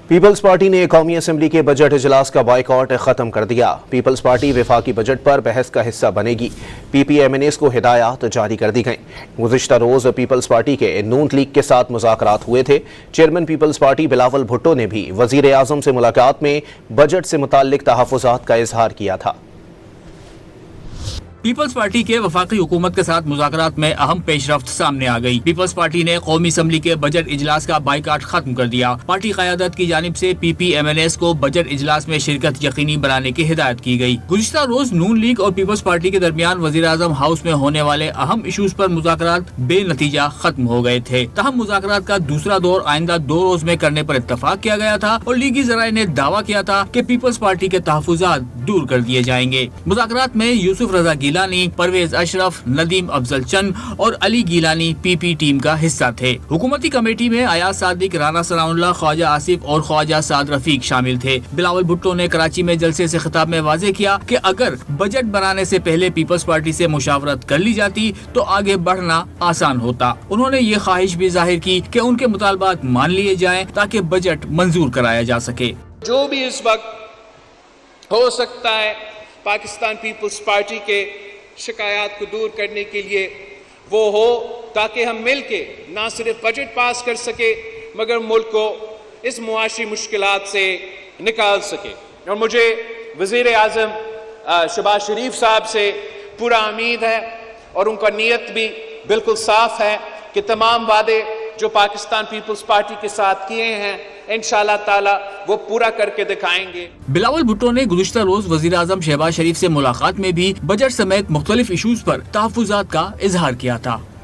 Peoples party نے قومی assembly کے بجٹ اجلاس کا بائیکاٹ ختم کر دیا۔ پیپلز پارٹی وفاقی بجٹ پر بحث کا حصہ بنے گی۔ پی پی ایم این ایز کو ہدایات جاری کر دی گئیں۔ گزشتہ روز پیپلز پارٹی کے نون لیگ کے ساتھ مذاکرات ہوئے تھے۔ چیئرمین پیپلز پارٹی بلاول بھٹو نے بھی وزیر اعظم سے ملاقات میں بجٹ سے متعلق تحفظات کا اظہار کیا تھا۔ پیپلز پارٹی کے وفاقی حکومت کے ساتھ مذاکرات میں اہم پیش رفت سامنے آ گئی۔ پیپلز پارٹی نے قومی اسمبلی کے بجٹ اجلاس کا بائیکاٹ ختم کر دیا۔ پارٹی قیادت کی جانب سے پی پی ایم این ایز کو بجٹ اجلاس میں شرکت یقینی بنانے کی ہدایت کی گئی۔ گزشتہ روز نون لیگ اور پیپلز پارٹی کے درمیان وزیر اعظم ہاؤس میں ہونے والے اہم ایشوز پر مذاکرات بے نتیجہ ختم ہو گئے تھے۔ تاہم مذاکرات کا دوسرا دور آئندہ 2 روز میں کرنے پر اتفاق کیا گیا تھا اور لیگی ذرائع نے دعویٰ کیا تھا کہ پیپلز پارٹی کے تحفظات دور کر دیے جائیں گے۔ مذاکرات میں یوسف رضا گیلانی، پرویز اشرف، ندیم افضل چند اور علی گیلانی پی پی ٹیم کا حصہ تھے۔ حکومتی کمیٹی میں ایاز صادق، رانا ثناء اللہ، خواجہ آصف اور خواجہ سعد رفیق شامل تھے۔ بلاول بھٹو نے کراچی میں جلسے سے خطاب میں واضح کیا کہ اگر بجٹ بنانے سے پہلے پیپلز پارٹی سے مشاورت کر لی جاتی تو آگے بڑھنا آسان ہوتا۔ انہوں نے یہ خواہش بھی ظاہر کی کہ ان کے مطالبات مان لیے جائیں تاکہ بجٹ منظور کرایا جا سکے۔ جو بھی اس وقت ہو سکتا ہے پاکستان پیپلز پارٹی کے شکایات کو دور کرنے کے لیے وہ ہو، تاکہ ہم مل کے نہ صرف بجٹ پاس کر سکے مگر ملک کو اس معاشی مشکلات سے نکال سکے۔ اور مجھے وزیر اعظم شہباز شریف صاحب سے پورا امید ہے اور ان کا نیت بھی بالکل صاف ہے کہ تمام وعدے جو پاکستان پیپلز پارٹی کے ساتھ کیے ہیں انشاءاللہ تعالی وہ پورا کر کے دکھائیں گے۔ بلاول بھٹو نے گزشتہ روز وزیر اعظم شہباز شریف سے ملاقات میں بھی بجٹ سمیت مختلف ایشوز پر تحفظات کا اظہار کیا تھا۔